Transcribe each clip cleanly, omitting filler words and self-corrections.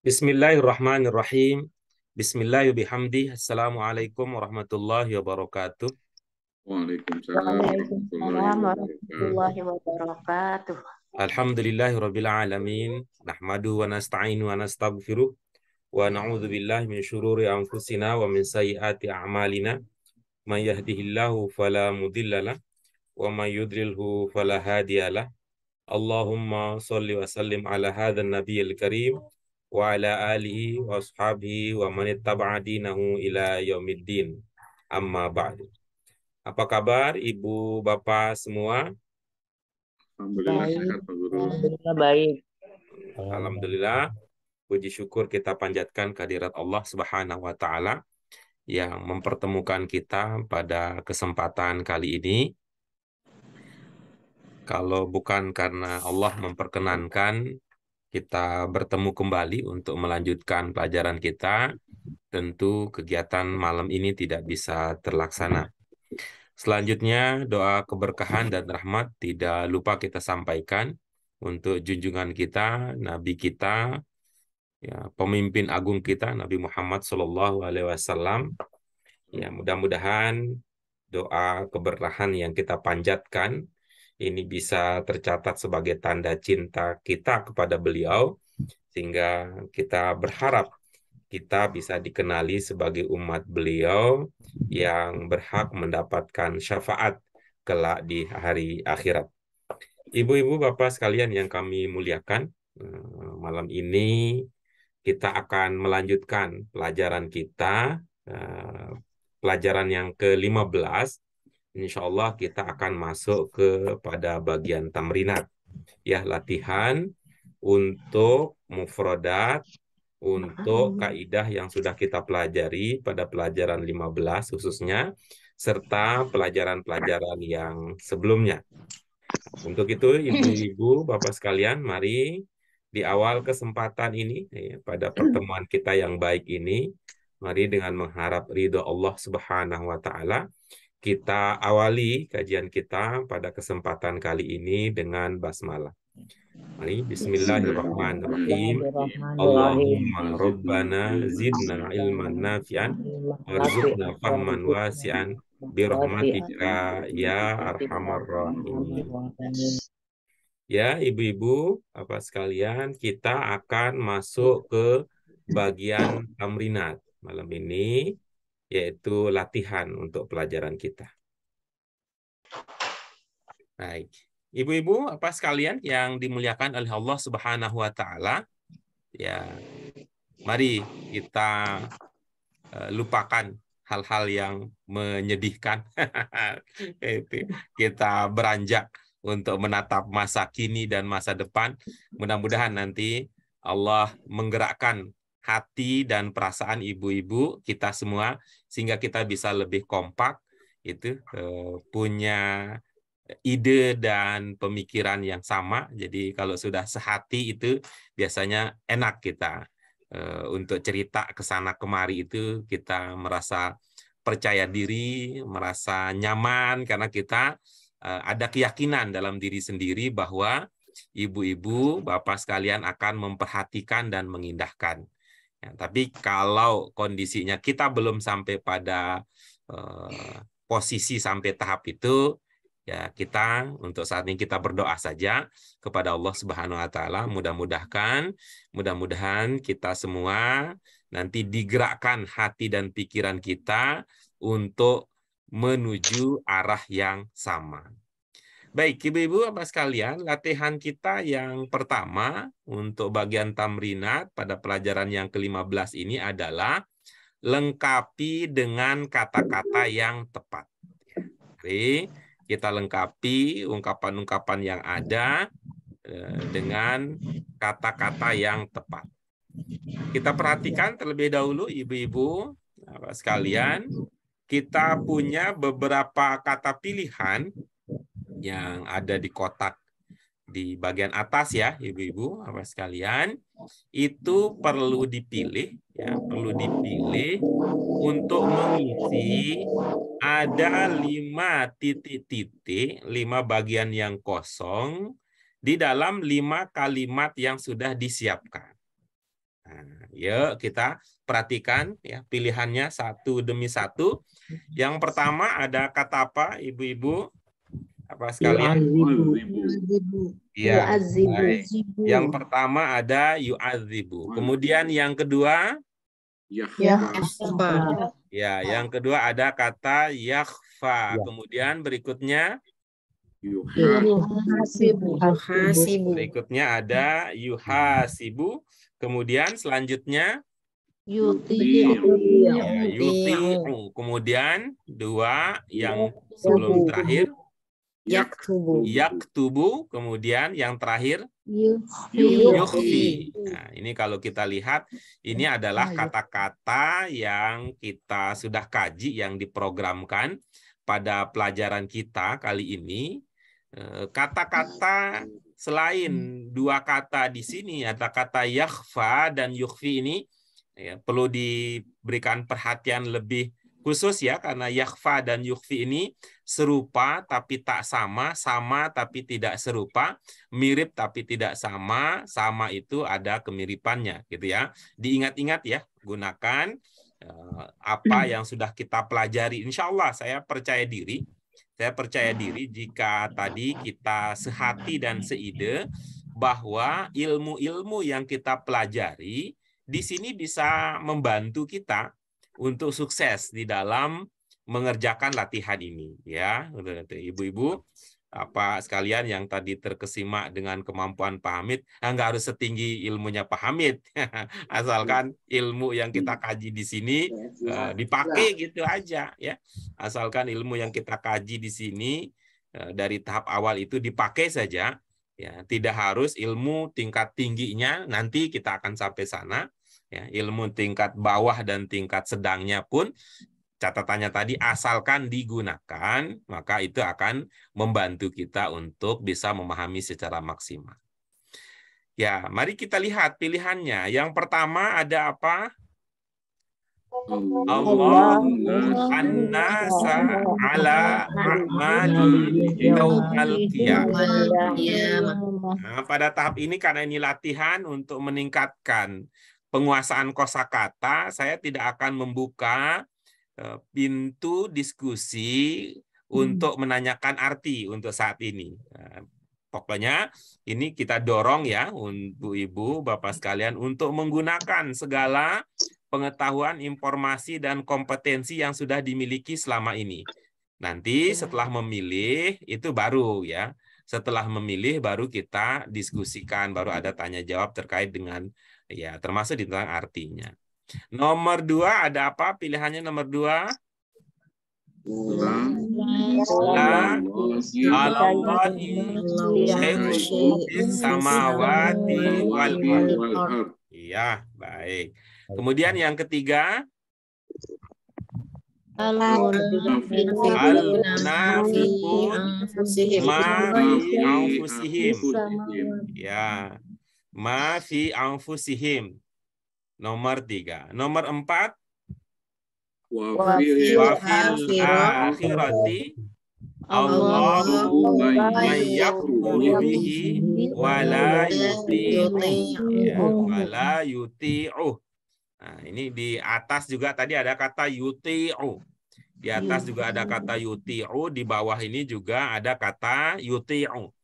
Bismillahirrahmanirrahim. Bismillahirrahmanirrahim. Assalamualaikum warahmatullahi wabarakatuh. Waalaikumsalam warahmatullahi Waalaikumsalam wabarakatuh. warahmatullahi wabarakatuh. Alhamdulillahirabbil alamin. Nahmadu wa nasta'inu wa nastaghfiruh wa na'udzu billahi min syururi anfusina wa min sayyiati a'malina. May yahdihillahu fala mudhillalah wa may yudlilhu fala hadiyalah. Allahumma shalli wa sallim ala hadzal nabiyil karim wa ala alihi wa ashabihi wa man ittaba'a dinahu ila yaumiddin. Amma ba'du. Apa kabar Ibu Bapak semua? Alhamdulillah Baik, sehat Pak Guru. alhamdulillah baik. Alhamdulillah, puji syukur kita panjatkan kehadirat Allah Subhanahu wa taala yang mempertemukan kita pada kesempatan kali ini. Kalau bukan karena Allah memperkenankan kita bertemu kembali untuk melanjutkan pelajaran kita, tentu kegiatan malam ini tidak bisa terlaksana. Selanjutnya, doa keberkahan dan rahmat tidak lupa kita sampaikan untuk junjungan kita, Nabi kita, ya, pemimpin agung kita, Nabi Muhammad SAW. Ya, mudah-mudahan doa keberkahan yang kita panjatkan ini bisa tercatat sebagai tanda cinta kita kepada beliau, sehingga kita berharap kita bisa dikenali sebagai umat beliau yang berhak mendapatkan syafaat kelak di hari akhirat. Ibu-ibu, bapak sekalian yang kami muliakan, malam ini kita akan melanjutkan pelajaran kita, pelajaran yang ke-15. Insya Allah kita akan masuk kepada bagian tamrinat, ya, latihan untuk mufrodat, untuk kaidah yang sudah kita pelajari pada pelajaran 15 khususnya, serta pelajaran-pelajaran yang sebelumnya. Untuk itu, ibu-ibu, bapak sekalian, mari di awal kesempatan ini, ya, pada pertemuan kita yang baik ini, mari dengan mengharap ridho Allah Subhanahu wa taala, kita awali kajian kita pada kesempatan kali ini dengan basmalah. Mari, bismillahirrahmanirrahim. Allahumma rabbana zidna ilman nafi'an warzuqna fahman wasi'an birahmatika ya arhamar rahimin. Ya, ibu-ibu, apa sekalian, kita akan masuk ke bagian tamrinat malam ini, yaitu latihan untuk pelajaran kita. Baik. Ibu-ibu, apa sekalian yang dimuliakan oleh Allah Subhanahu wa taala, ya, mari kita lupakan hal-hal yang menyedihkan. Kita beranjak untuk menatap masa kini dan masa depan. Mudah-mudahan nanti Allah menggerakkan hati dan perasaan ibu-ibu kita semua sehingga kita bisa lebih kompak, itu punya ide dan pemikiran yang sama. Jadi kalau sudah sehati itu biasanya enak kita untuk cerita ke sana kemari, itu kita merasa percaya diri, merasa nyaman karena kita ada keyakinan dalam diri sendiri bahwa ibu-ibu, bapak sekalian akan memperhatikan dan mengindahkan. Ya, tapi kalau kondisinya kita belum sampai pada posisi sampai tahap itu, ya kita untuk saat ini kita berdoa saja kepada Allah Subhanahu wa taala, mudah-mudahan kita semua nanti digerakkan hati dan pikiran kita untuk menuju arah yang sama. Baik, ibu-ibu apa sekalian, latihan kita yang pertama untuk bagian tamrinat pada pelajaran yang ke-15 ini adalah lengkapi dengan kata-kata yang tepat. Oke, kita lengkapi ungkapan-ungkapan yang ada dengan kata-kata yang tepat. Kita perhatikan terlebih dahulu, ibu-ibu sekalian, kita punya beberapa kata pilihan yang ada di kotak di bagian atas, ya, ibu-ibu apa sekalian. Itu perlu dipilih, ya, perlu dipilih untuk mengisi ada 5 titik-titik, 5 bagian yang kosong di dalam 5 kalimat yang sudah disiapkan. Nah, yuk kita perhatikan ya pilihannya satu demi satu. Yang pertama ada kata apa, ibu-ibu? Apa sekalian? Iya, baik. Yang pertama ada yu'adzibu. Kemudian yang kedua, ya, yang kedua ada kata yakhfa. Kemudian berikutnya ada yuhasibu. Kemudian selanjutnya ya, yuti'u. Kemudian dua yang sebelum terakhir yaktubu. Kemudian yang terakhir yukhfi. Nah, ini kalau kita lihat, ini adalah kata-kata yang kita sudah kaji, yang diprogramkan pada pelajaran kita kali ini. Kata-kata selain dua kata di sini, ada kata yakhfa dan yukhfi ini, ya, perlu diberikan perhatian lebih khusus ya, karena yakhfa dan yukhfi ini serupa tapi tak sama, sama tapi tidak serupa, mirip tapi tidak sama, sama itu ada kemiripannya gitu ya. Diingat-ingat ya, gunakan apa yang sudah kita pelajari. Insya Allah saya percaya diri jika tadi kita sehati dan seide bahwa ilmu-ilmu yang kita pelajari di sini bisa membantu kita untuk sukses di dalam mengerjakan latihan ini ya. Ibu-ibu apa sekalian yang tadi terkesima dengan kemampuan Pak Hamid, nggak harus setinggi ilmunya Pak Hamid. Asalkan ilmu yang kita kaji di sini dipakai gitu aja ya. Asalkan ilmu yang kita kaji di sini dari tahap awal itu dipakai saja ya, tidak harus ilmu tingkat tingginya, nanti kita akan sampai sana ya. Ilmu tingkat bawah dan tingkat sedangnya pun catatannya tadi asalkan digunakan, maka itu akan membantu kita untuk bisa memahami secara maksimal. Ya, mari kita lihat pilihannya. Yang pertama ada apa? Allah an-nasa ala a'mali yaumal qiyamah. Nah, pada tahap ini karena ini latihan untuk meningkatkan penguasaan kosakata, saya tidak akan membuka pintu diskusi untuk menanyakan arti untuk saat ini. Pokoknya ini kita dorong ya untuk ibu, bapak sekalian untuk menggunakan segala pengetahuan, informasi, dan kompetensi yang sudah dimiliki selama ini. Nanti setelah memilih itu baru ya. Setelah memilih baru kita diskusikan, baru ada tanya jawab terkait dengan ya termasuk tentang artinya. Nomor 2 ada apa? Pilihannya nomor 2. La alallahi syai'un samawati wal ardh. Iya, baik. Kemudian yang ketiga, al-munafiqun ma fi anfusihim. Ya, ma fi anfusihim. Nomor 3. Nomor 4. Wa fil akhirati Allahu mayyakfur bihi wa la yuti'uh. Nah, ini di atas juga tadi ada kata yuti'u. Di atas juga ada kata yuti'u, di bawah ini juga ada kata yuti'u.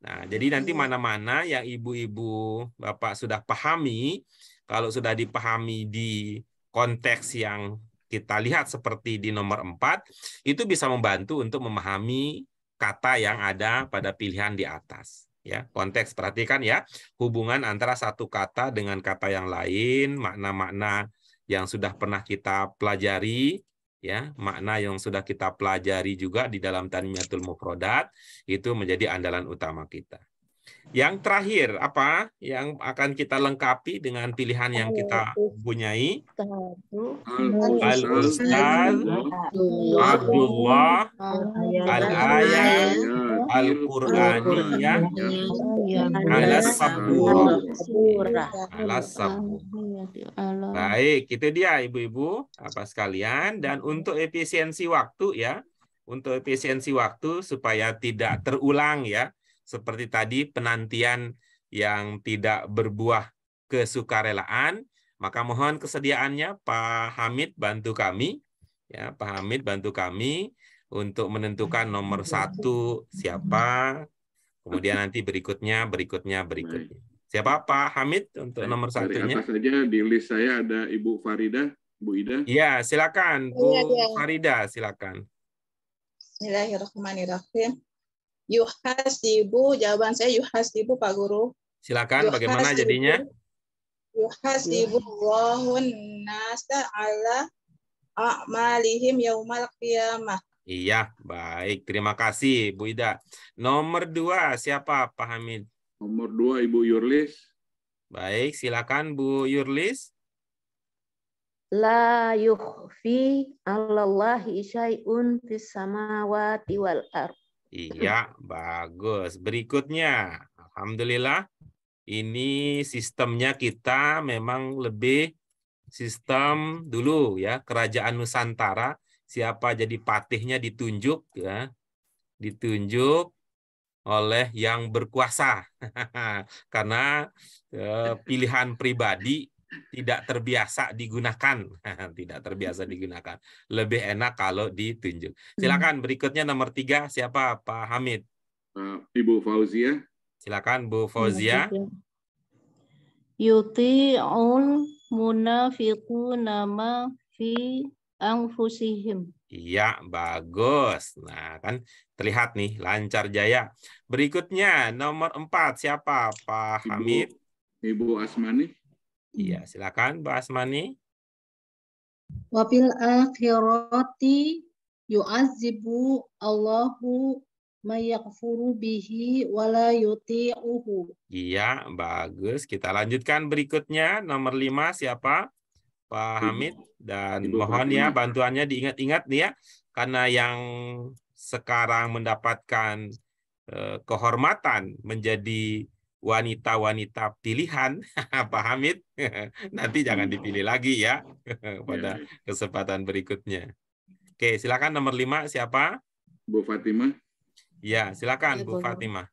Nah, jadi nanti mana-mana yang ibu-ibu Bapak sudah pahami, kalau sudah dipahami di konteks yang kita lihat seperti di nomor 4, itu bisa membantu untuk memahami kata yang ada pada pilihan di atas. Ya, konteks perhatikan ya, hubungan antara satu kata dengan kata yang lain, makna-makna yang sudah pernah kita pelajari, ya, makna yang sudah kita pelajari juga di dalam Tanmiyatul Mufrodat, itu menjadi andalan utama kita. Yang terakhir, apa yang akan kita lengkapi dengan pilihan yang kita punyai? Al-Ustaz Abdullah Al-Ayat Al-Qur'aniyah Al-Sabburah. Baik, itu dia ibu-ibu apa sekalian. Dan untuk efisiensi waktu ya, untuk efisiensi waktu supaya tidak terulang ya, seperti tadi penantian yang tidak berbuah kesukarelaan, Maka mohon kesediaannya Pak Hamid bantu kami. Ya, Pak Hamid bantu kami untuk menentukan nomor 1 siapa. Kemudian nanti berikutnya. Baik. Siapa Pak Hamid untuk nomor Dari satunya? atas saja di list saya ada Ibu Farida, Bu Ida. Iya, silakan Bu Farida, silakan. Bismillahirrahmanirrahim. Yuhasibu, jawaban saya yuhasibu Pak Guru. Silakan, bagaimana jadinya? Yuhasibu Allahun nasa ala a'malihim yaumal qiyamah. Iya, baik. Terima kasih, Bu Ida. Nomor 2, siapa, Pak Hamid? Nomor 2 Ibu Yurlis. Baik, silakan Bu Yurlis. La yukhfi 'alallahi syai'un fis samawati wal ardh. Iya, bagus. Berikutnya, alhamdulillah, ini sistemnya kita memang lebih sistem dulu ya, Kerajaan Nusantara. Siapa jadi patihnya ditunjuk ya, ditunjuk oleh yang berkuasa. Karena pilihan pribadi tidak terbiasa digunakan. Tidak terbiasa digunakan. Lebih enak kalau ditunjuk. Silakan berikutnya nomor 3 siapa Pak Hamid? Ibu Fauzia. Silakan Bu Fauzia. Yuti'ul munafiquna ma fi anfusihim. Iya, bagus. Nah, kan terlihat nih, lancar jaya. Berikutnya, nomor 4. Siapa, Pak Hamid? Ibu Asmani. Iya, silakan, Mbak Asmani. Wa fil akhirati yu'adzibu Allahu mayakfuru bihi wala yuti'uhu. Iya, bagus. Kita lanjutkan berikutnya. Nomor 5, siapa? Pak Hamid. Dan Ibu mohon Fatimah. ya bantuannya diingat-ingat nih ya. Karena yang sekarang mendapatkan kehormatan menjadi wanita-wanita pilihan, Pak Hamid, nanti jangan dipilih lagi ya pada kesempatan berikutnya. Oke, silakan nomor 5 siapa? Bu Fatimah. Ya, silakan Ya, Bu Fatimah.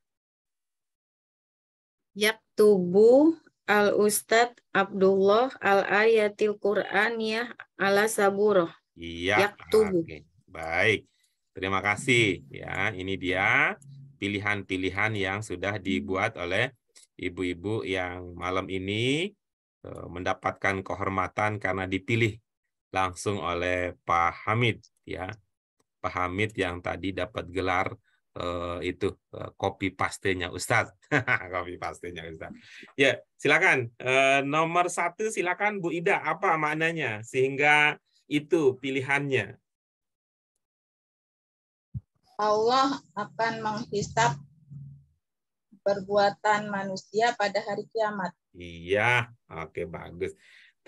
Yaktubu al-Ustadz Abdullah al-ayatil Qur'aniyah ala saburoh. Iya, Yaktubu. oke. Baik. Terima kasih ya. Ini dia pilihan-pilihan yang sudah dibuat oleh ibu-ibu yang malam ini mendapatkan kehormatan karena dipilih langsung oleh Pak Hamid ya. Pak Hamid yang tadi dapat gelar copy pastenya Ustadz. Copy pastenya Ustadz. Ya, silakan. Nomor 1 silakan Bu Ida, apa maknanya? Sehingga itu pilihannya. Allah akan menghisap perbuatan manusia pada hari kiamat. Iya, oke bagus.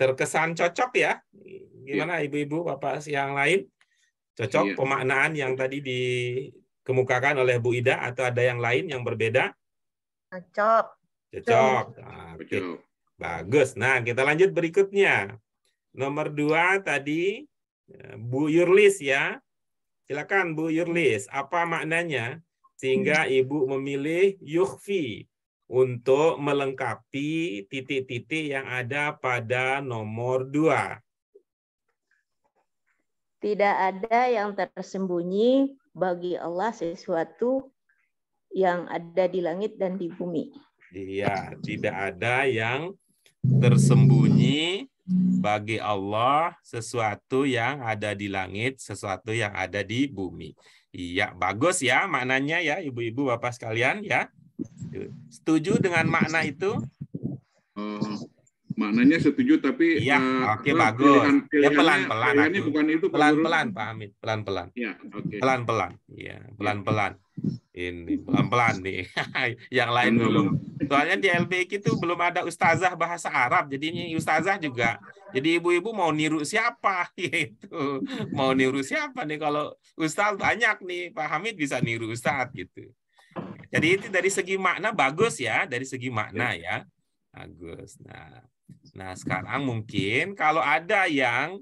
Terkesan cocok ya? Gimana ibu-ibu, bapak yang lain? Cocok pemaknaan yang tadi dikemukakan oleh Bu Ida atau ada yang lain yang berbeda? Cocok. Cocok. Oke. Bagus. Nah, kita lanjut berikutnya. Nomor 2 tadi Bu Yurlis ya. Silakan Bu Yurlis, apa maknanya sehingga Ibu memilih yukhfi untuk melengkapi titik-titik yang ada pada nomor 2? Tidak ada yang tersembunyi bagi Allah sesuatu yang ada di langit dan di bumi. Iya, tidak ada yang tersembunyi bagi Allah sesuatu yang ada di langit, sesuatu yang ada di bumi. Iya, bagus ya maknanya ya ibu-ibu bapak sekalian ya. Setuju dengan makna itu? Maknanya setuju tapi iya, oke bagus. Ya pelan-pelan. Bukan itu pelan-pelan Pak Hamid, pelan-pelan. Ya, oke. Pelan-pelan. Iya, pelan-pelan. Ini pelan-pelan nih. Yang lain belum. Soalnya di LBK itu belum ada ustazah bahasa Arab. Jadi ini ustazah juga. Jadi ibu-ibu mau niru siapa gitu. Mau niru siapa nih kalau ustaz banyak nih. Pak Hamid bisa niru ustaz gitu. Jadi itu dari segi makna bagus ya, dari segi makna ya. Bagus. Nah, sekarang mungkin kalau ada yang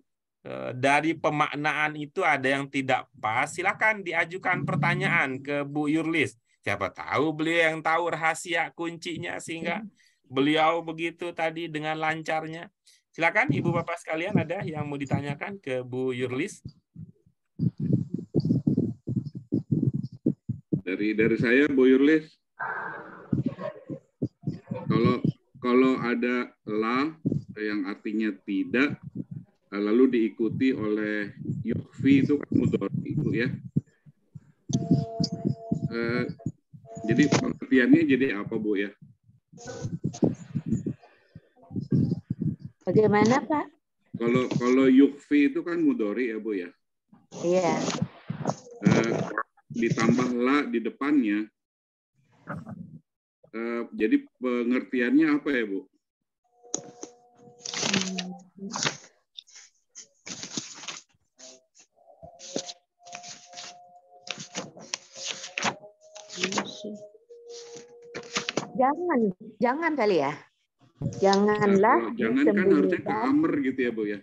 dari pemaknaan itu ada yang tidak pas, silakan diajukan pertanyaan ke Bu Yurlis. Siapa tahu beliau yang tahu rahasia kuncinya sehingga beliau begitu tadi dengan lancarnya. Silakan Ibu Bapak sekalian, ada yang mau ditanyakan ke Bu Yurlis? Dari saya, Bu Yurlis, kalau ada la yang artinya tidak, lalu diikuti oleh yukhfi, itu kan mudhari itu ya. Jadi pengertiannya jadi apa, Bu ya? Bagaimana, Pak? Kalau yukhfi itu kan mudhari ya, Bu ya. Iya. Ditambah la di depannya. Jadi pengertiannya apa ya, Bu? Jangan kali ya. Janganlah. Nah, jangan kan harusnya ke amr gitu ya, Bu ya.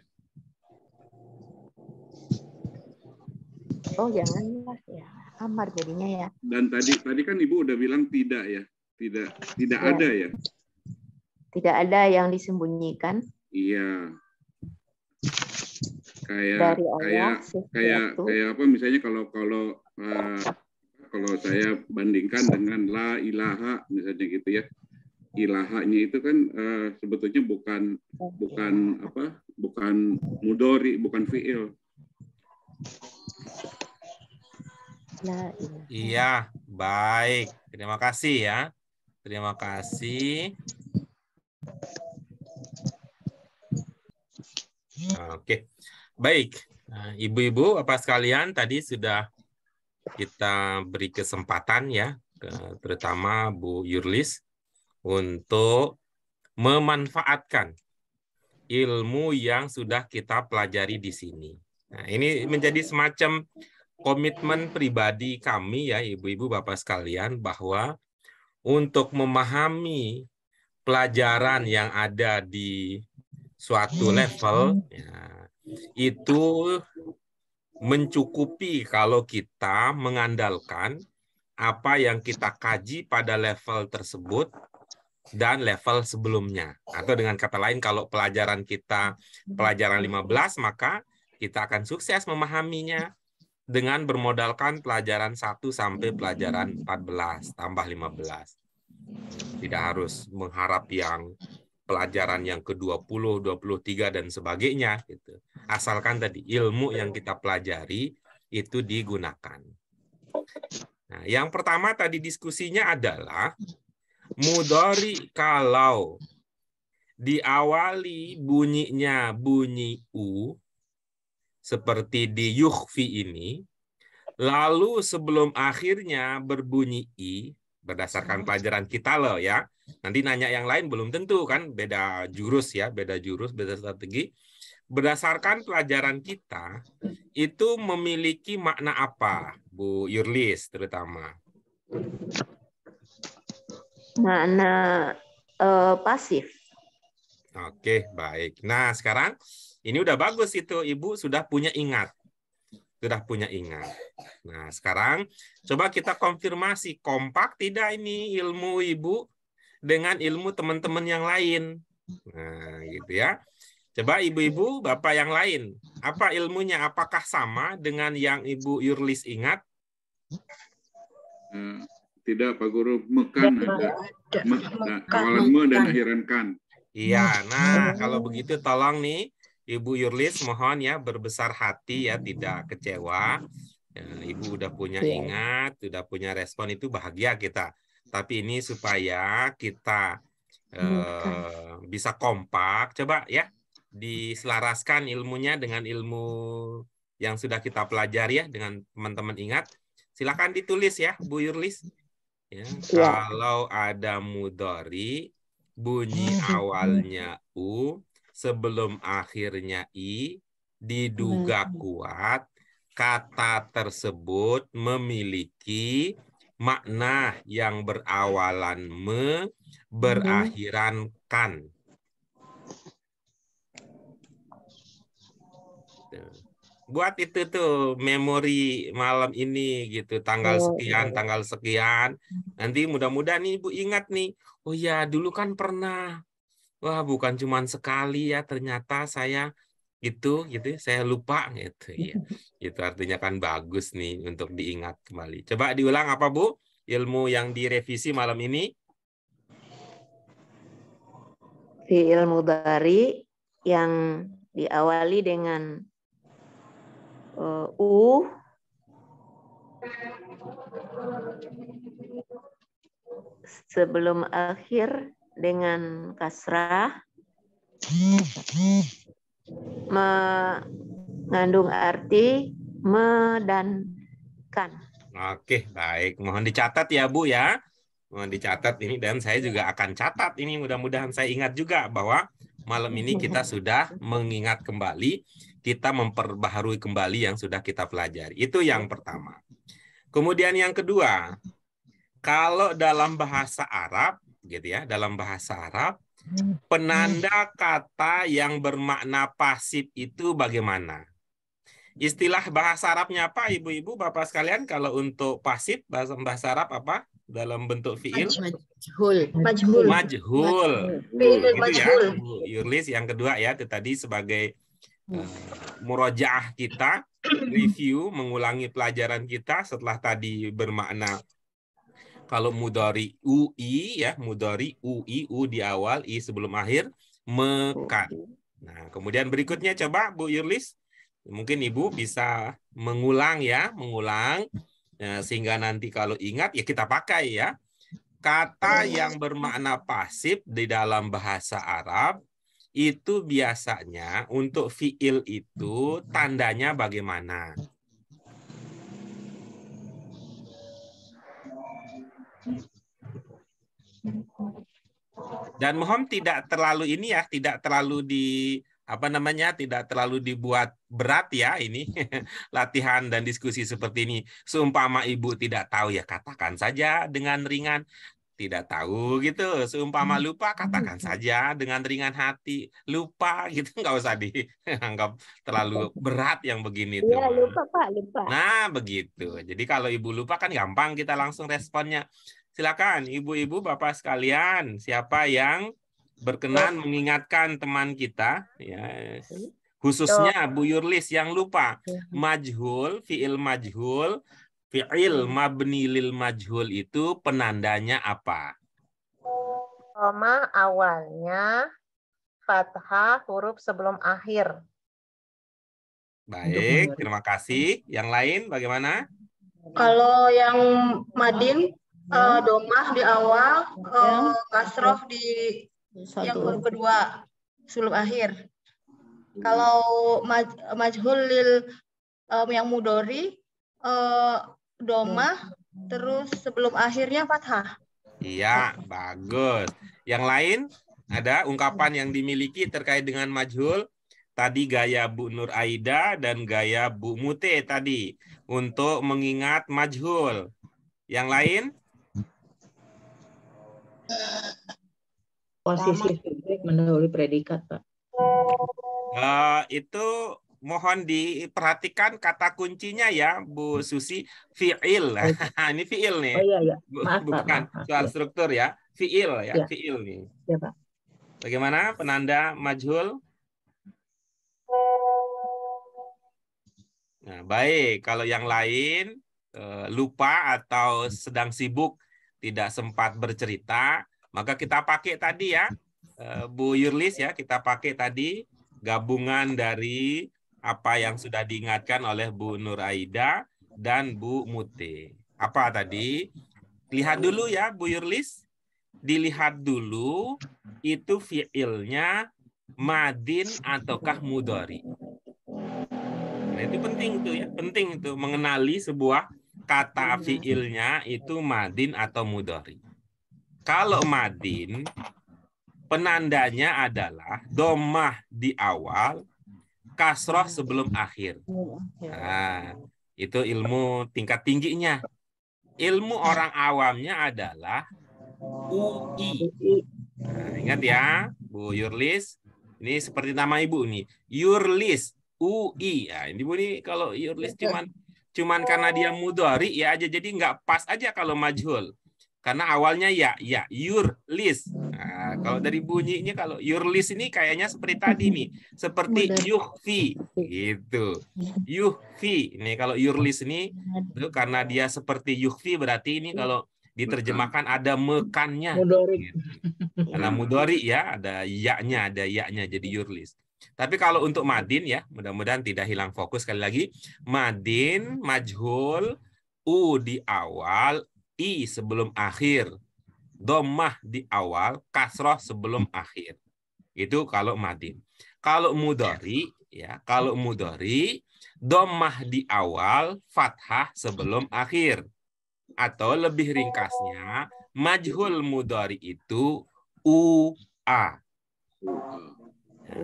Oh, janganlah ya. Amar jadinya ya. Dan tadi kan Ibu udah bilang tidak ya. Tidak Ya. ada ya. Tidak ada yang disembunyikan Iya. dari Allah Kayak apa misalnya kalau saya bandingkan dengan la ilaha misalnya gitu ya. Ilahanya itu kan sebetulnya bukan mudhari, bukan fiil. Iya, baik. Terima kasih ya. Terima kasih. Oke, baik. Nah, Ibu-ibu, Bapak sekalian, tadi sudah kita beri kesempatan ya, terutama Bu Yurlis, untuk memanfaatkan ilmu yang sudah kita pelajari di sini. Nah, ini menjadi semacam komitmen pribadi kami ya, Ibu-ibu, Bapak sekalian, bahwa untuk memahami pelajaran yang ada di suatu level, ya, itu mencukupi kalau kita mengandalkan apa yang kita kaji pada level tersebut dan level sebelumnya. Atau dengan kata lain, kalau pelajaran kita pelajaran 15, maka kita akan sukses memahaminya dengan bermodalkan pelajaran 1 sampai pelajaran 14 tambah 15. Tidak harus mengharap yang pelajaran yang ke-20, 23 dan sebagainya gitu. Asalkan tadi ilmu yang kita pelajari itu digunakan. Nah, yang pertama tadi diskusinya adalah mudhari kalau diawali bunyinya bunyi u seperti di yukhfi ini, lalu sebelum akhirnya berbunyi i, berdasarkan pelajaran kita loh ya. Nanti nanya yang lain belum tentu kan, beda jurus ya, beda strategi. Berdasarkan pelajaran kita, itu memiliki makna apa, Bu Yurlis terutama? Makna pasif. Oke, baik. Nah, sekarang ini udah bagus itu, Ibu sudah punya ingat. Sudah punya ingat. Nah, sekarang coba kita konfirmasi, kompak tidak ini ilmu Ibu dengan ilmu teman-teman yang lain. Nah, gitu ya. Coba Ibu-ibu, Bapak yang lain, apa ilmunya? Apakah sama dengan yang Ibu Yurlis ingat? Tidak, Pak Guru. Mekan ada. Awalan me dan akhiran kan. Iya, nah kalau begitu tolong nih, Ibu Yurlis mohon ya berbesar hati ya, tidak kecewa. Ya, Ibu udah punya ingat, sudah punya respon, itu bahagia kita. Tapi ini supaya kita bisa kompak, coba ya diselaraskan ilmunya dengan ilmu yang sudah kita pelajari ya, dengan teman-teman ingat. Silakan ditulis ya, Bu Yurlis. Ya, kalau ada mudhari, bunyi awalnya u, sebelum akhirnya i, diduga kuat, kata tersebut memiliki makna yang berawalan me, berakhiran kan. Buat itu tuh memori malam ini gitu, tanggal sekian. Nanti mudah-mudahan nih Ibu ingat nih, oh ya dulu kan pernah Wah, bukan cuman sekali ya, ternyata saya gitu ya, saya lupa gitu ya. Itu artinya kan bagus nih untuk diingat kembali. Coba diulang apa Bu? Ilmu yang direvisi malam ini? Fi'il mudhari yang diawali dengan u, sebelum akhir dengan kasrah, mengandung arti me dan kan. Oke, baik. Mohon dicatat ya Bu ya. Mohon dicatat ini, dan saya juga akan catat ini, mudah-mudahan saya ingat juga bahwa malam ini kita sudah mengingat kembali, kita memperbaharui kembali yang sudah kita pelajari. Itu yang pertama. Kemudian yang kedua, kalau dalam bahasa Arab gitu ya, dalam bahasa Arab penanda kata yang bermakna pasif itu bagaimana? Istilah bahasa Arabnya apa, Ibu-ibu, Bapak sekalian, kalau untuk pasif bahasa Arab apa? Dalam bentuk fiil? Majhul. Majhul. Fi'il Gitu ya, majhul. Bu Yurlis. Yang kedua ya, itu tadi sebagai murojaah kita, review, mengulangi pelajaran kita setelah tadi bermakna kalau mudhari UI ya, mudhari UI, U di awal, I sebelum akhir, mekan. Nah, kemudian berikutnya coba Bu Yurlis, mungkin Ibu bisa mengulang ya, mengulang sehingga nanti kalau ingat ya kita pakai ya. Kata yang bermakna pasif di dalam bahasa Arab itu biasanya untuk fiil itu tandanya bagaimana? Dan mohon tidak terlalu ini ya, tidak terlalu tidak terlalu dibuat berat ya ini latihan dan diskusi seperti ini. Seumpama Ibu tidak tahu ya katakan saja dengan ringan. Tidak tahu gitu, seumpama lupa katakan saja dengan ringan hati, lupa gitu, nggak usah dianggap terlalu berat yang begini tuh. Iya, lupa Pak, lupa. Nah begitu, jadi kalau Ibu lupa kan gampang kita langsung responnya. Silakan Ibu-ibu Bapak sekalian, siapa yang berkenan mengingatkan teman kita, ya, khususnya Bu Yurlis yang lupa. Majhul, fi'il majhul, fi'il mabni lil majhul itu penandanya apa? Koma awalnya fathah huruf sebelum akhir. Baik, terima kasih. Yang lain bagaimana? Kalau yang madin domah di awal, kasroh di yang huruf kedua sebelum akhir. Kalau majhul lil yang mudori domah terus sebelum akhirnya fathah. Iya, bagus. Yang lain ada ungkapan yang dimiliki terkait dengan majhul? Tadi gaya Bu Nur Aida dan gaya Bu Mute tadi untuk mengingat majhul. Yang lain? Posisi subjek mendahului predikat, Pak. Itu mohon diperhatikan kata kuncinya ya, Bu Susi, fi'il. Ini fi'il nih. Oh iya, iya. Maaf, bukan Pak. soal Ya. struktur ya, fi'il ya, Ya. fi'il nih. Ya, Pak. Bagaimana penanda majhul? Nah, baik. Kalau yang lain lupa atau sedang sibuk, tidak sempat bercerita, maka kita pakai tadi ya, Bu Yurlis ya, kita pakai tadi gabungan dari apa yang sudah diingatkan oleh Bu Nur Aida dan Bu Mute. Apa tadi? Lihat dulu ya, Bu Yurlis. Dilihat dulu itu fiilnya madin ataukah mudhari. Nah, itu penting tuh ya, penting itu mengenali sebuah kata fiilnya itu madin atau mudhari. Kalau madin, penandanya adalah domah di awal, kasroh sebelum akhir. Nah, itu ilmu tingkat tingginya. Ilmu orang awamnya adalah UI. Nah, ingat ya, Bu Yurlis. Ini seperti nama Ibu nih, Yurlis. UI. Nah, ini Bu nih kalau Yurlis cuman karena dia mudhari ya aja, jadi nggak pas aja kalau majhul. Karena awalnya ya, your list. Nah, kalau dari bunyinya, kalau your list ini kayaknya seperti tadi nih, seperti yuhfi gitu. Yuhfi. Ini kalau your list ini itu karena dia seperti yuhfi, berarti ini kalau diterjemahkan ada mekannya. Mudhari. Gitu. Karena mudhari ya, ada ya-nya, jadi your list. Tapi kalau untuk madin ya, mudah-mudahan tidak hilang fokus sekali lagi. Madin, majhul, u di awal, i sebelum akhir, dhammah di awal, kasroh sebelum akhir. Itu kalau madin. Kalau mudhari ya, dhammah di awal, fathah sebelum akhir. Atau lebih ringkasnya, majhul mudhari itu ua.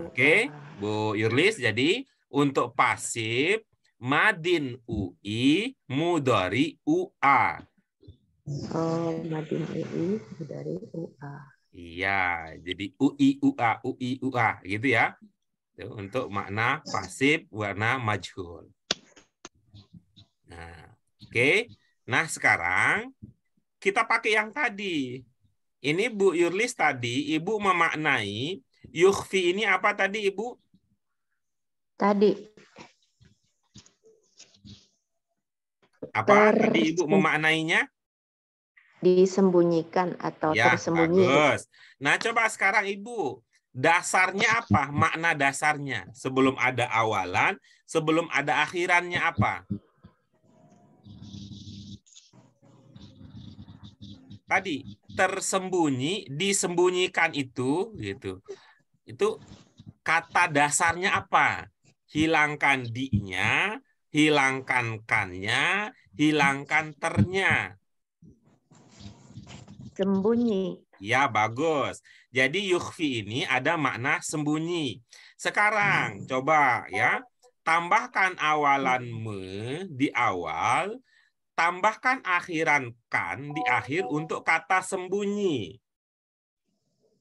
Oke, Bu Yurlis. Jadi untuk pasif madin ui, mudhari ua. Oh, madin UI dari UA. Iya, jadi ui ua gitu ya. Itu untuk makna pasif warna majhul. Nah, oke. Nah, sekarang kita pakai yang tadi. Ini Bu Yurlis tadi Ibu memaknai yukhfi ini apa tadi Ibu? Tadi. Apa tadi Ibu memaknainya? Disembunyikan atau Ya, tersembunyi. bagus. Nah, coba sekarang Ibu, dasarnya apa? Makna dasarnya. Sebelum ada awalan, sebelum ada akhirannya apa? Tadi, tersembunyi, disembunyikan itu, gitu. Itu kata dasarnya apa? Hilangkan di-nya, hilangkan kan-nya, hilangkan ternya. Sembunyi. Ya, bagus. Jadi yukhfi ini ada makna sembunyi. Sekarang coba ya, tambahkan awalan me di awal, tambahkan akhiran kan di akhir untuk kata sembunyi.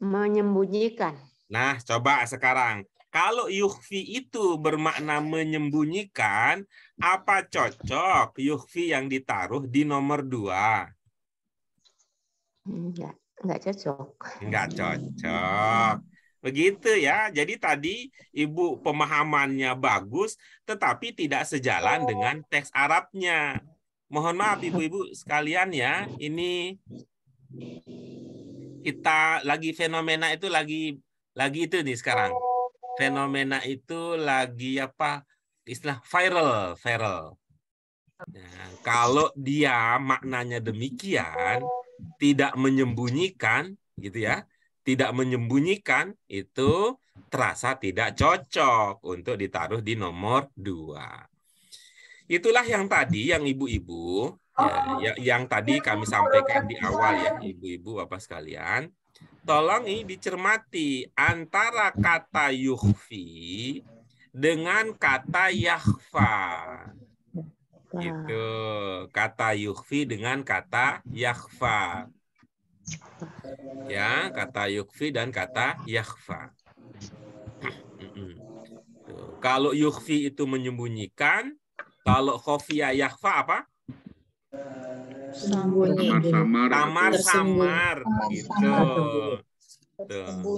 Menyembunyikan. Nah, coba sekarang. Kalau yukhfi itu bermakna menyembunyikan, apa cocok yukhfi yang ditaruh di nomor 2? Enggak cocok. Enggak cocok. Begitu ya. Jadi tadi Ibu pemahamannya bagus, tetapi tidak sejalan dengan teks Arabnya. Mohon maaf Ibu-ibu sekalian ya. Ini kita lagi fenomena itu lagi itu nih sekarang. Fenomena itu lagi apa? Istilah viral. Nah, kalau dia maknanya demikian, tidak menyembunyikan, gitu ya, tidak menyembunyikan, itu terasa tidak cocok untuk ditaruh di nomor 2. Itulah yang tadi, yang ibu-ibu, ya, yang tadi kami sampaikan di awal ya, ibu-ibu Bapak sekalian. Tolong ini dicermati antara kata yukhfi dengan kata yakhfa. Itu kata yukhfi dengan kata yakhfa. Ya, kata yukhfi dan kata yakhfa. Kalau yukhfi itu menyembunyikan, kalau khofiyah yakhfa apa? Samar-samar gitu.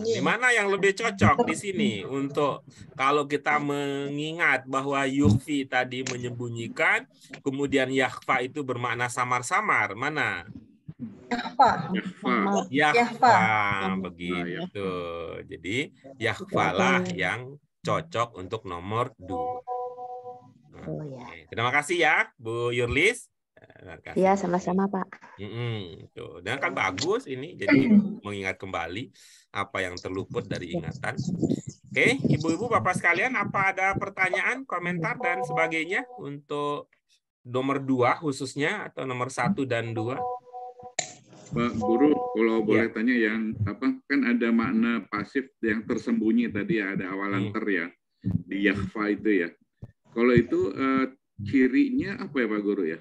Di mana yang lebih cocok di sini untuk kalau kita mengingat bahwa yukhfi tadi menyembunyikan, kemudian yakhfa itu bermakna samar-samar, mana? Yakhfa. Begitu. Jadi yakhfalah yang cocok untuk nomor 2. Terima kasih ya Bu Yurlis. Iya, sama-sama Pak. Tuh. Dan kan bagus ini, jadi mengingat kembali apa yang terluput dari ingatan. Oke, ibu-ibu bapak sekalian, apa ada pertanyaan, komentar dan sebagainya untuk nomor 2 khususnya atau nomor 1 dan 2? Pak Guru, kalau boleh tanya yang apa, kan ada makna pasif yang tersembunyi tadi ya, ada awalan ter ya di yakhfa itu ya. Kalau itu cirinya apa ya Pak Guru ya?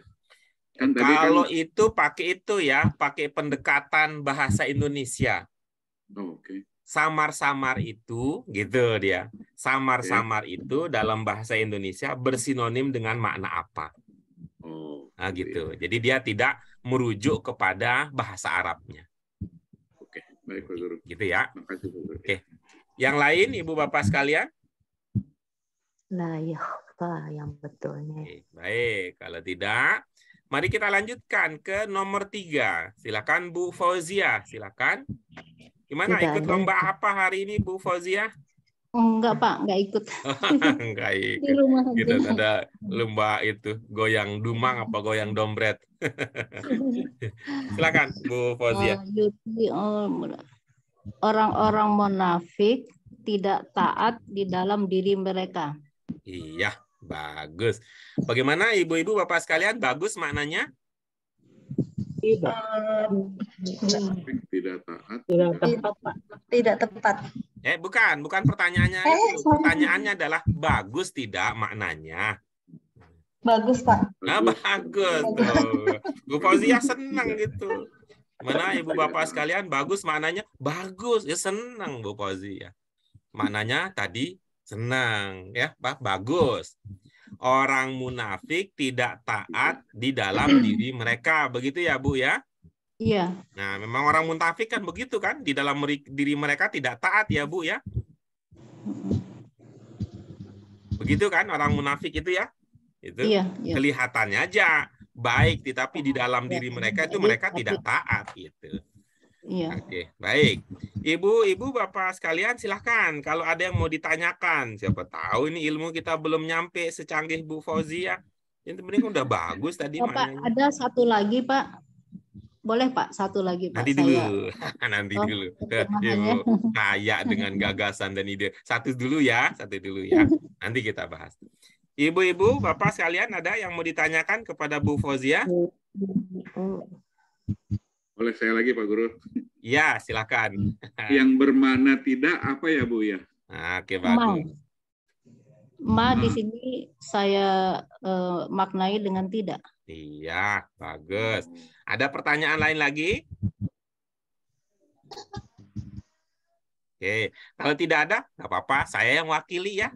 Kan kalau kan, itu pakai itu ya, pakai pendekatan bahasa Indonesia. Oke. Samar-samar itu, gitu dia. Samar-samar itu dalam bahasa Indonesia bersinonim dengan makna apa? Nah, gitu. Jadi dia tidak merujuk kepada bahasa Arabnya. Oke, baik Pak Guru. Gitu ya. Makasih Pak Guru. Oke. Yang lain Ibu Bapak sekalian? La yakhfa yang betulnya. Oke, baik, kalau tidak, mari kita lanjutkan ke nomor 3. Silakan Bu Fauzia, silakan. Gimana, Tidak ikut ada lomba itu. apa hari ini Bu Fauzia? Enggak, Pak, enggak ikut. Enggak Di ikut. rumah Kita aja. ada lomba itu, goyang dumang apa goyang dompet. Silakan Bu Fauzia. Orang-orang munafik tidak taat di dalam diri mereka. Iya, bagus. Bagaimana ibu-ibu bapak sekalian? Bagus maknanya? Tidak. Tidak taat. Tidak tepat, Pak. Tidak tepat. Bukan pertanyaannya itu. Pertanyaannya adalah bagus tidak maknanya. Bagus, Pak. Nah, bagus tuh. Bu Fauzia senang gitu. Mana ibu bapak sekalian? Bagus maknanya? Bagus. Ya senang Bu Fauzia. Maknanya tadi senang ya, Pak. Bagus. Orang munafik tidak taat di dalam diri mereka. Begitu ya, Bu ya? Iya. Nah, memang orang munafik kan begitu kan? Di dalam diri mereka tidak taat ya, Bu ya? Begitu kan orang munafik itu ya? Itu Iya, iya. kelihatannya aja baik, tetapi di dalam diri mereka itu mereka tidak taat gitu. Iya. Oke, baik. Ibu, bapak sekalian silahkan kalau ada yang mau ditanyakan. Siapa tahu ini ilmu kita belum nyampe secanggih Bu Fauzia. Yang penting udah bagus tadi Oh, Pak, maknanya. ada satu lagi, Pak. Boleh, Pak? Satu lagi, Pak. Nanti dulu. Nanti Oh, dulu. terjemahannya. Ibu kaya dengan gagasan dan ide. Satu dulu ya. Nanti kita bahas. Ibu-ibu, bapak sekalian ada yang mau ditanyakan kepada Bu Fauzia? Boleh saya lagi Pak Guru? Ya, silakan. Yang bermakna tidak apa ya Bu ya? Oke, bagus. Ma di sini saya maknai dengan tidak. Iya, bagus. Ada pertanyaan lain lagi? Oke, kalau tidak ada, nggak apa-apa. Saya yang wakili ya.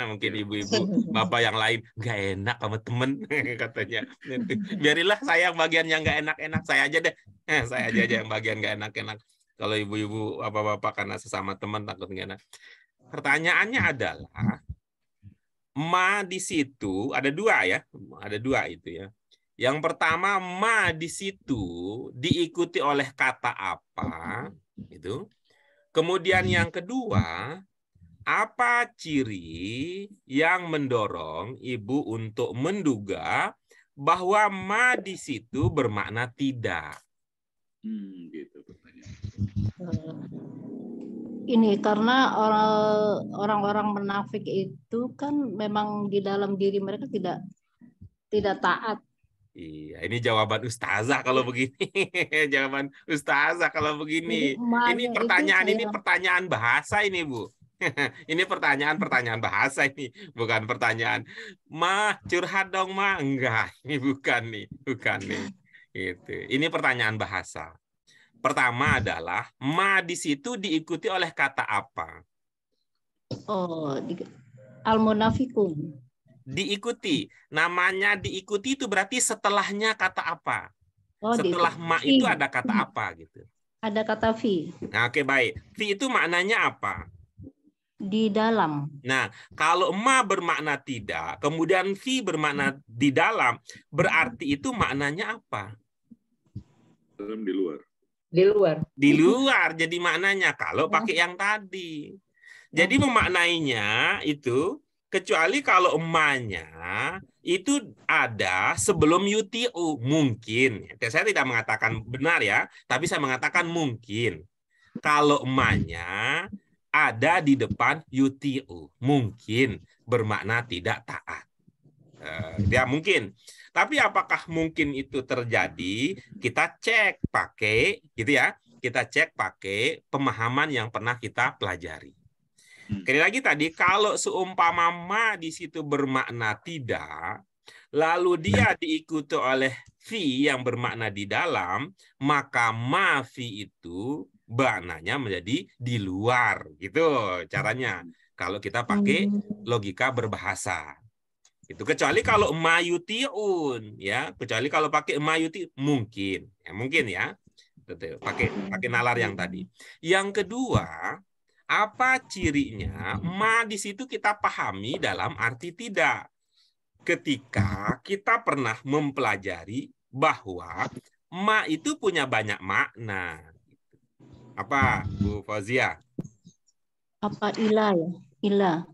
Mungkin ibu-ibu, bapak yang lain nggak enak sama temen katanya. Biarilah saya yang bagian yang nggak enak-enak. Saya aja deh. Saya aja yang bagian nggak enak-enak. Kalau ibu-ibu, bapak-bapak karena sesama teman takut nggak enak. Pertanyaannya adalah, ma di situ ada dua ya, ada dua itu ya. Yang pertama, ma di situ diikuti oleh kata apa? Itu. Kemudian yang kedua, apa ciri yang mendorong ibu untuk menduga bahwa ma di situ bermakna tidak? Gitu pertanyaan. Ini karena orang-orang munafik itu kan memang di dalam diri mereka tidak taat. Iya, ini jawaban ustazah kalau begini. Jawaban ustazah kalau begini. Ini pertanyaan bahasa ini, Bu. Ini pertanyaan bahasa ini, bukan pertanyaan Ma curhat dong Ma. Enggak, ini bukan nih. Gitu. Ini pertanyaan bahasa. Pertama adalah ma di situ diikuti oleh kata apa? Oh, al-munafikun. Diikuti. Namanya diikuti itu berarti setelahnya kata apa? Oh, setelah ma itu ada kata apa gitu? Ada kata fi. Nah, oke, baik. Fi itu maknanya apa? Di dalam. Nah, kalau ma bermakna tidak, kemudian fi bermakna di dalam, berarti itu maknanya apa? Dalam di luar. Di luar jadi maknanya kalau pakai yang tadi. Jadi memaknainya itu kecuali kalau emaknya itu ada sebelum yutiu, mungkin. Saya tidak mengatakan benar ya, tapi saya mengatakan mungkin. Kalau emaknya ada di depan yutiu, mungkin bermakna tidak taat. Ya mungkin. Tapi apakah mungkin itu terjadi? Kita cek pakai gitu ya. Kita cek pakai pemahaman yang pernah kita pelajari. Sekali lagi tadi, kalau seumpama ma di situ bermakna tidak, lalu dia diikuti oleh fi yang bermakna di dalam, maka ma fi itu maknanya menjadi di luar. Gitu caranya. Kalau kita pakai logika berbahasa. Itu kecuali kalau mayutiun, ya, kecuali kalau pakai mayuti mungkin, ya. Betul. Pakai nalar yang tadi. Yang kedua, apa cirinya? Ma di situ kita pahami dalam arti tidak. Ketika kita pernah mempelajari bahwa ma itu punya banyak makna. Apa, Bu Fauzia? Apa ilah ya? Ilah.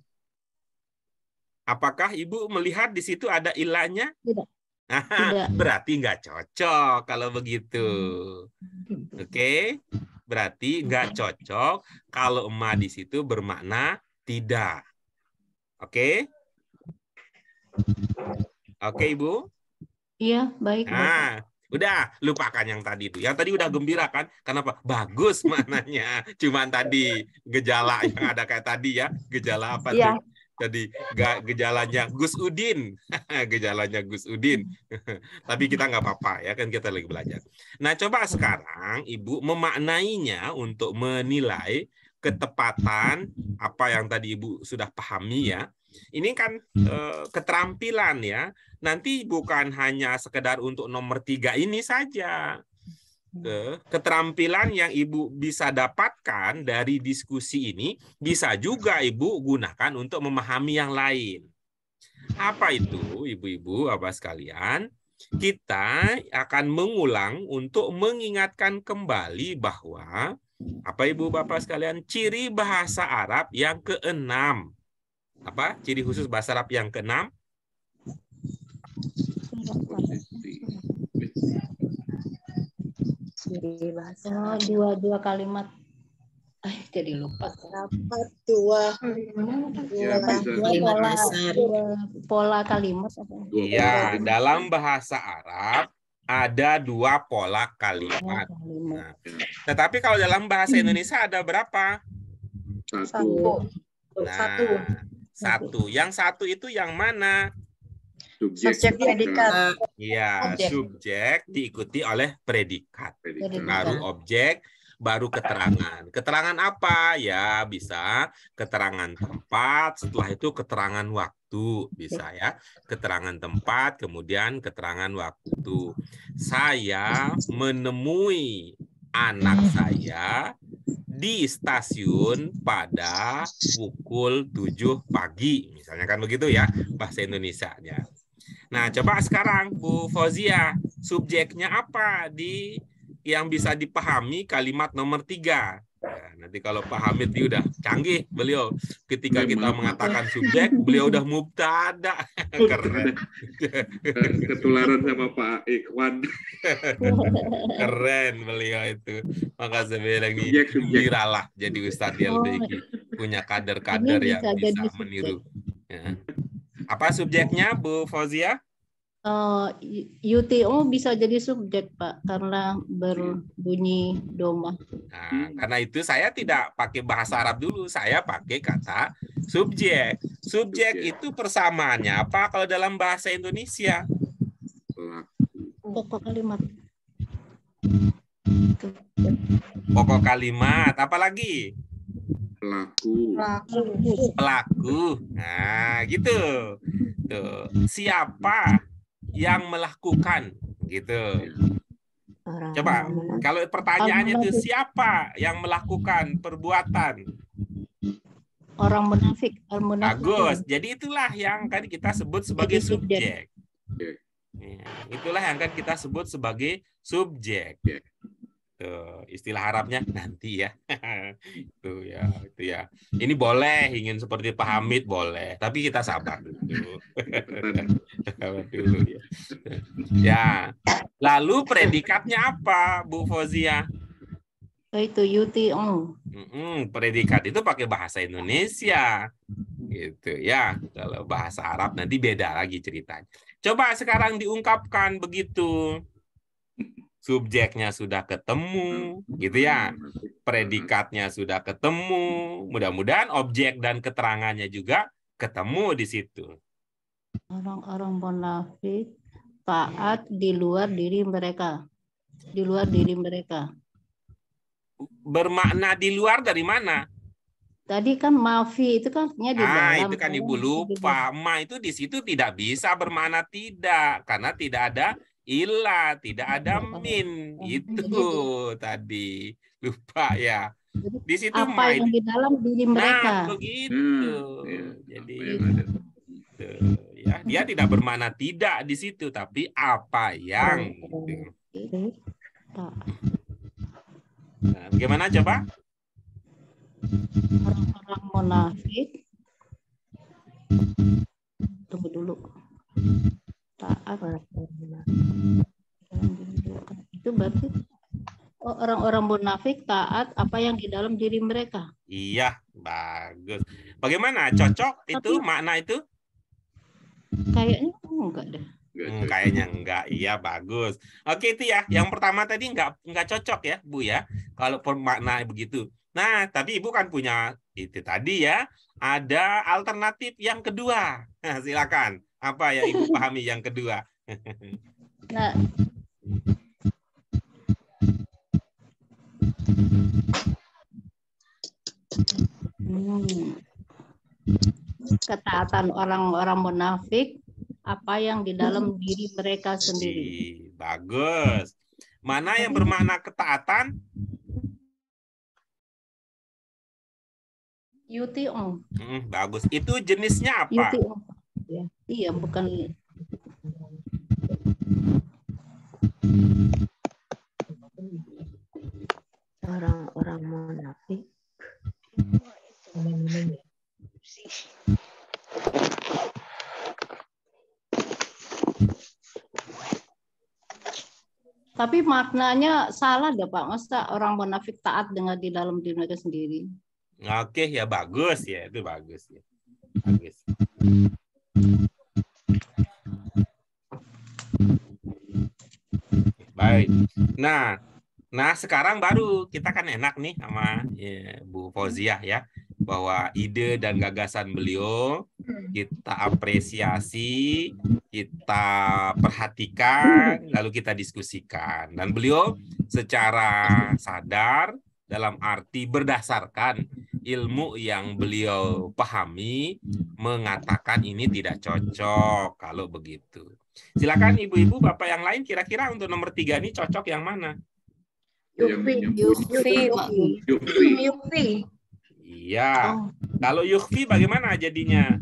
Apakah Ibu melihat di situ ada ilahnya? Tidak. Tidak. Berarti nggak cocok kalau begitu. Oke? Berarti nggak cocok kalau ma di situ bermakna tidak. Oke? Oke, Ibu? Iya, baik. Nah, udah lupakan yang tadi itu. Yang tadi udah gembira kan? Kenapa? Bagus maknanya. Cuman tadi gejala yang ada kayak tadi ya. Gejala apa tuh? Tadi gejalanya Gus Udin. Gejalanya Gus Udin. Tapi kita nggak apa-apa ya, kan kita lagi belajar. Nah, coba sekarang Ibu memaknainya untuk menilai ketepatan apa yang tadi Ibu sudah pahami ya. Ini kan keterampilan ya. Nanti bukan hanya sekedar untuk nomor 3 ini saja. Keterampilan yang Ibu bisa dapatkan dari diskusi ini bisa juga Ibu gunakan untuk memahami yang lain. Apa itu, Ibu-ibu, Bapak sekalian? Kita akan mengulang untuk mengingatkan kembali bahwa apa, Ibu Bapak sekalian, ciri bahasa Arab yang ke-6. Apa? Ciri khusus bahasa Arab yang ke-6? Dua kalimat. Jadi lupa. Pola kalimat. Iya, dalam bahasa Arab ada 2 pola kalimat. Nah, tetapi kalau dalam bahasa Indonesia ada berapa? 1. Nah, 1. Yang 1 itu yang mana? Subjek predikat. Iya, subjek diikuti oleh predikat. Baru objek, baru keterangan. Keterangan apa? Ya, bisa keterangan tempat, setelah itu keterangan waktu. Bisa ya. Keterangan tempat, kemudian keterangan waktu. Saya menemui anak saya di stasiun pada pukul 7 pagi. Misalnya kan begitu ya, bahasa Indonesianya. Nah, coba sekarang Bu Fauzia, subjeknya apa di yang bisa dipahami kalimat nomor 3? Ya, nanti kalau Pak Hamid ini udah canggih beliau. Ketika kita mengatakan subjek, beliau udah mubtada. Keren. Ketularan sama Pak Ikhwan. Keren beliau itu. Maka saya bilang ini gembiralah jadi Ustadz LDG. Punya kader-kader yang bisa meniru. Ya. Apa subjeknya, Bu Fauzia? UTO bisa jadi subjek, Pak, karena berbunyi doma. Nah, karena itu saya tidak pakai bahasa Arab dulu, saya pakai kata subjek. Subjek itu persamaannya apa kalau dalam bahasa Indonesia? Pokok kalimat. Pokok kalimat, apa lagi? Pelaku. Nah, gitu. Tuh. Siapa yang melakukan? Gitu. Coba, kalau pertanyaannya itu siapa yang melakukan perbuatan? Orang munafik. Bagus. Jadi itulah yang kan kita sebut sebagai subjek. Ya, itulah yang akan kita sebut sebagai subjek. Tuh, istilah Arabnya nanti ya. Itu ya. Ini boleh ingin seperti Pak Hamid boleh, tapi kita sabar dulu. Ya. Lalu predikatnya apa, Bu Fauzia? Itu UTO. Predikat itu pakai bahasa Indonesia. Gitu ya. Kalau bahasa Arab nanti beda lagi ceritanya. Coba sekarang diungkapkan begitu. Subjeknya sudah ketemu, gitu ya. Predikatnya sudah ketemu. Mudah-mudahan objek dan keterangannya juga ketemu di situ. Orang-orang munafik taat di luar diri mereka. Di luar diri mereka. Bermakna di luar dari mana? Tadi kan mafi itu kan artinya di dalam. Itu kan Ibu lupa. Ma itu di situ tidak bisa bermakna tidak karena tidak ada ilah, tidak ada min. Itu tadi. Lupa ya. Di situ Apa yang di dalam diri mereka. Nah, begitu. Jadi gitu. Ya, dia tidak bermakna tidak di situ, tapi apa yang gitu. Nah, bagaimana coba? Orang-orang munafik. Tunggu dulu. Taat. Itu berarti orang-orang munafik taat apa yang di dalam diri mereka. Iya, bagus. Bagaimana? Cocok itu makna itu? Kayaknya enggak deh. Kayaknya enggak. Iya, bagus. Oke, itu ya. Yang pertama tadi enggak cocok ya, Bu ya. Kalau makna begitu. Nah, tapi Ibu kan punya itu tadi ya. Ada alternatif yang kedua. Nah, silakan. Apa yang Ibu pahami yang kedua? Nah, ketaatan orang-orang munafik apa yang di dalam diri mereka sendiri. Bagus. Mana yang bermakna ketaatan? Yuti'un. Bagus. Itu jenisnya apa? Yuti'un. Ya. Iya, bukan. Orang-orang munafik. Tapi maknanya salah deh Pak. Masa orang munafik taat dengan di dalam diri mereka sendiri? Oke, ya bagus ya. Itu bagus ya. Bagus. Baik. Nah sekarang baru kita kan enak nih sama Bu Fauziah ya, bahwa ide dan gagasan beliau kita apresiasi, kita perhatikan, lalu kita diskusikan. Dan beliau secara sadar dalam arti berdasarkan ilmu yang beliau pahami mengatakan ini tidak cocok kalau begitu. Silakan ibu-ibu, bapak yang lain kira-kira untuk nomor 3 ini cocok yang mana? Yukfi. Iya. Kalau yukfi bagaimana jadinya?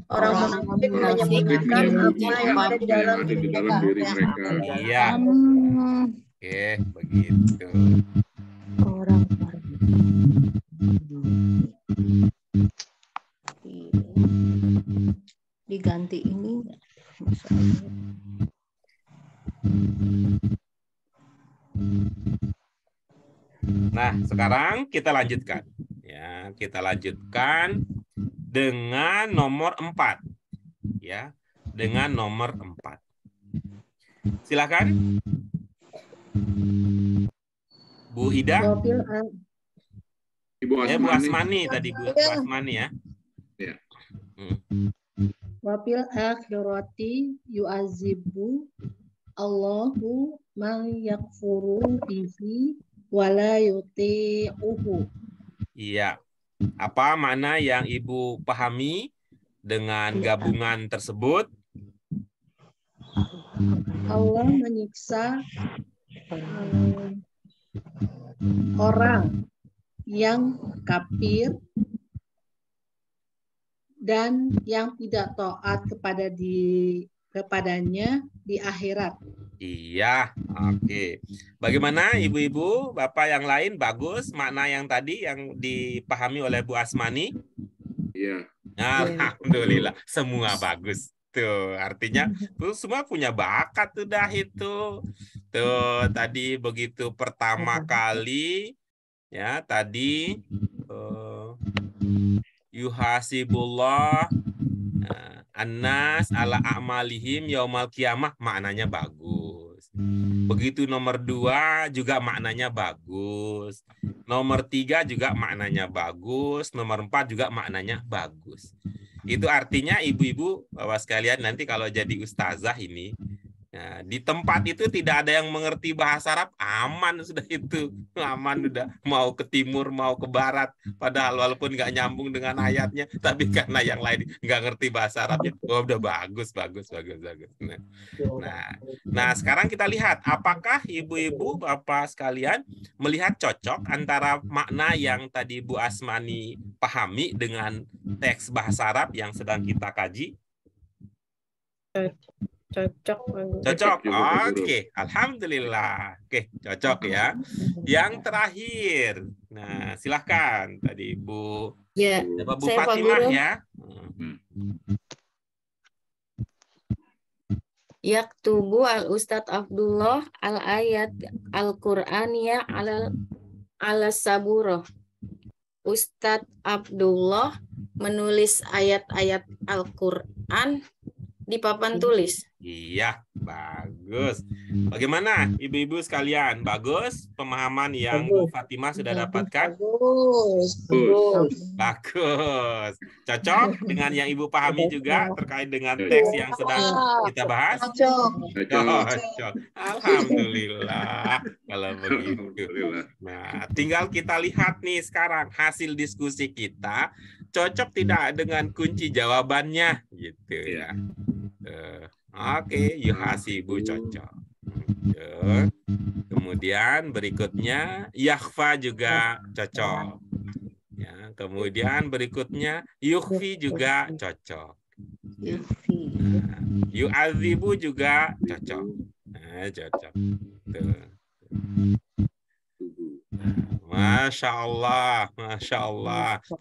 Orang munafik menyembunyikan apa yang ada di dalam diri mereka. Iya. Oke, begitu. Orang diganti ini. Nah, sekarang kita lanjutkan. Ya, kita lanjutkan dengan nomor 4. Ya, dengan nomor 4. Silakan. Bu Ida. Ibu Asmani. Bu Asmani tadi, Bu Asmani ya. Ya. Wafil akhirati yu'azibu Allahu man yakfuru bihi wala yuti'uhu. Iya. Apa makna yang Ibu pahami dengan gabungan tersebut? Allah menyiksa orang yang kafir dan yang tidak taat kepadanya di akhirat. Iya, oke. Bagaimana ibu-ibu, bapak yang lain bagus makna yang tadi yang dipahami oleh Bu Asmani? Iya. Alhamdulillah, semua bagus. Tuh, artinya tuh semua punya bakat tuh dah itu. Tuh, tadi begitu pertama kali ya, tadi yuhasibullah annas ala a'malihim yaumal qiyamah, maknanya bagus. Begitu nomor 2 juga maknanya bagus. Nomor 3 juga maknanya bagus. Nomor 4 juga maknanya bagus. Itu artinya ibu-ibu, bapak sekalian, nanti kalau jadi ustazah ini, Nah, di tempat itu tidak ada yang mengerti bahasa Arab, aman sudah itu. Aman udah, mau ke timur, mau ke barat. Padahal walaupun nggak nyambung dengan ayatnya, tapi karena yang lain nggak ngerti bahasa Arabnya, oh, udah bagus. Nah, sekarang kita lihat, apakah ibu-ibu, bapak sekalian melihat cocok antara makna yang tadi Bu Asmani pahami dengan teks bahasa Arab yang sedang kita kaji? Cocok. Cocok. Oke, alhamdulillah. Oke, cocok ya. Yang terakhir. Nah, silahkan tadi Bu. Ya, Bu saya Pak Fatimah Guru. ya. Yaktubu al Ustadz Abdullah al ayat al-Qur'aniyah ala saburoh. Ustadz Abdullah menulis ayat-ayat Al-Quran di papan tulis. Iya, bagus. Bagaimana Ibu-ibu sekalian? Bagus pemahaman yang Bu Fatimah sudah dapatkan? Bagus. Cocok dengan yang Ibu pahami juga terkait dengan teks yang sedang kita bahas? Cocok. Alhamdulillah kalau begitu. Nah, tinggal kita lihat nih sekarang hasil diskusi kita cocok tidak dengan kunci jawabannya gitu ya. Oke, yuhasibu cocok. Kemudian berikutnya yakhfa juga cocok. Ya, kemudian berikutnya yukhfi juga cocok. Nah, yu'adzibu juga cocok. Nah, cocok. Tuh. Masya Allah,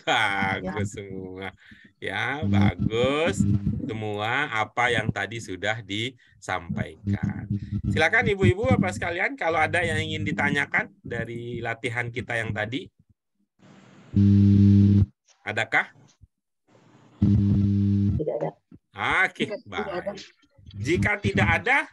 bagus semua. Ya, bagus semua apa yang tadi sudah disampaikan. Silakan ibu-ibu bapak sekalian kalau ada yang ingin ditanyakan dari latihan kita yang tadi. Adakah? Tidak ada. Oke, baik. Jika tidak ada,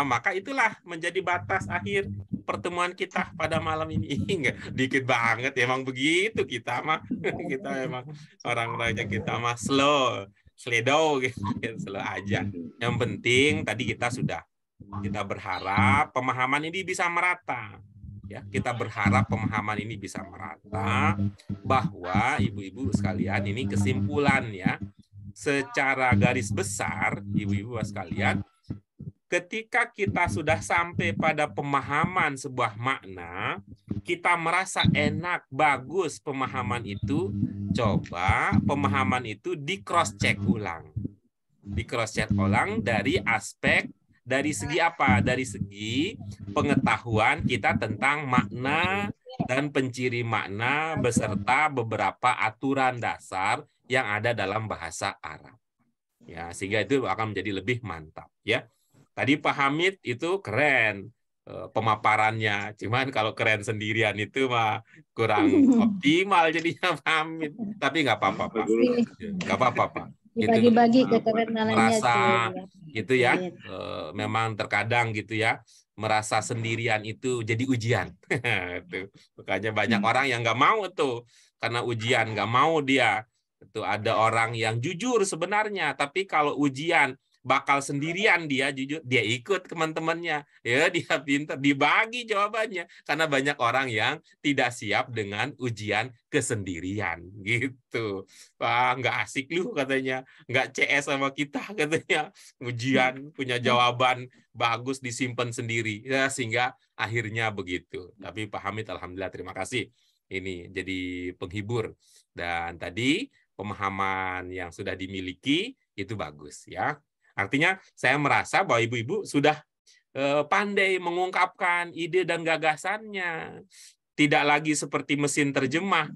maka itulah menjadi batas akhir pertemuan kita pada malam ini. Enggak, dikit banget, emang begitu kita mah. Kita emang orang-orangnya kita mah slow gitu, slow aja. Yang penting tadi kita berharap pemahaman ini bisa merata. Ya, kita berharap pemahaman ini bisa merata bahwa ibu-ibu sekalian ini kesimpulan ya. Secara garis besar, ibu-ibu sekalian, ketika kita sudah sampai pada pemahaman sebuah makna, kita merasa enak, bagus pemahaman itu, coba pemahaman itu di cross check ulang. Di cross check ulang dari aspek, dari segi apa? Dari segi pengetahuan kita tentang makna dan penciri makna beserta beberapa aturan dasar yang ada dalam bahasa Arab. Ya, sehingga itu akan menjadi lebih mantap ya. Tadi Pak Hamid itu keren pemaparannya. Cuman kalau keren sendirian itu mah kurang optimal jadinya Pak Hamid. Tapi nggak apa-apa, Pak. Nggak apa-apa, Pak. Dibagi-bagi kekerenannya merasa gitu ya. Memang terkadang gitu ya. Merasa sendirian itu jadi ujian. Makanya banyak orang yang nggak mau tuh karena ujian, nggak mau dia. Itu ada orang yang jujur sebenarnya, tapi kalau ujian bakal sendirian dia jujur, dia ikut teman-temannya. Ya, dia pintar, dibagi jawabannya. Karena banyak orang yang tidak siap dengan ujian kesendirian gitu. Wah, nggak asik lu katanya, nggak CS sama kita katanya. Ujian punya jawaban bagus disimpan sendiri. Ya, sehingga akhirnya begitu. Tapi Pak Hamid alhamdulillah terima kasih. Ini jadi penghibur. Dan tadi pemahaman yang sudah dimiliki itu bagus ya. Artinya saya merasa bahwa ibu-ibu sudah pandai mengungkapkan ide dan gagasannya. Tidak lagi seperti mesin terjemah.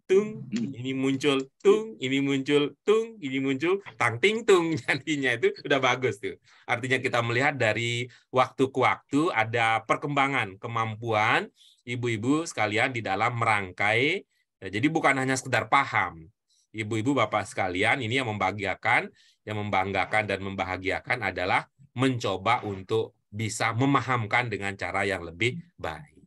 Tung, ini muncul, tung, ini muncul, tung, ini muncul, tang ting tung. Jadinya itu udah bagus tuh. Artinya kita melihat dari waktu ke waktu ada perkembangan kemampuan ibu-ibu sekalian di dalam merangkai. Jadi bukan hanya sekedar paham. Ibu-ibu bapak sekalian ini yang membahagiakan, yang membanggakan dan membahagiakan adalah mencoba untuk bisa memahamkan dengan cara yang lebih baik.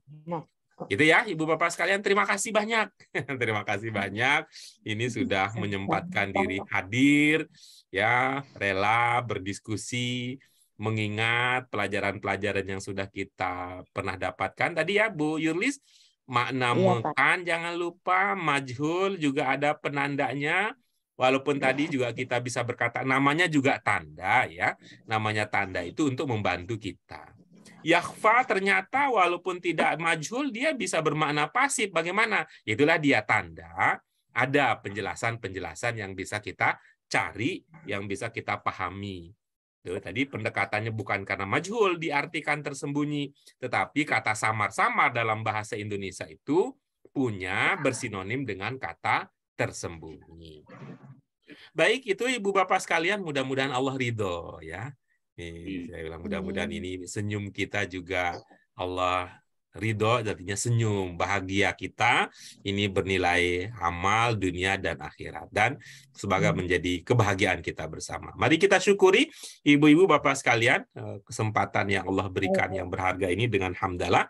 Gitu ya ibu bapak sekalian, terima kasih banyak. Terima kasih banyak. Ini sudah menyempatkan diri hadir, ya rela berdiskusi mengingat pelajaran-pelajaran yang sudah kita pernah dapatkan. Tadi ya Bu Yurlis, makna Iya, Pak. mekan jangan lupa, majhul juga ada penandanya. Walaupun tadi juga kita bisa berkata namanya juga tanda ya. Namanya tanda itu untuk membantu kita. Yakhfa ternyata walaupun tidak majhul dia bisa bermakna pasif. Bagaimana? Itulah dia tanda. Ada penjelasan-penjelasan yang bisa kita cari, yang bisa kita pahami. Tuh, tadi pendekatannya bukan karena majhul diartikan tersembunyi, tetapi kata samar-samar dalam bahasa Indonesia itu punya bersinonim dengan kata tersembunyi. Baik, itu Ibu Bapak sekalian, mudah-mudahan Allah ridho ya. Saya bilang mudah-mudahan ini senyum kita juga Allah ridho, artinya senyum, bahagia kita ini bernilai amal dunia dan akhirat, dan semoga menjadi kebahagiaan kita bersama. Mari kita syukuri ibu-ibu bapak sekalian kesempatan yang Allah berikan yang berharga ini dengan hamdalah.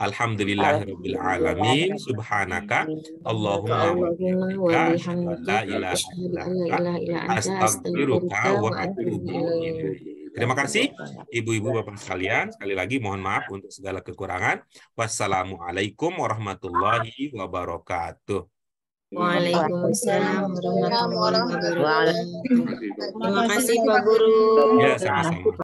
Alhamdulillahirabbil alamin, subhanaka Allahumma wa bihamdika la ilaha illa anta astaghfiruka wa atubu ilaik. Terima kasih ibu-ibu bapak sekalian. Sekali lagi mohon maaf untuk segala kekurangan. Wassalamualaikum warahmatullahi wabarakatuh. Waalaikumsalam warahmatullahi wabarakatuh. Terima kasih Pak Guru. Ya, sama-sama.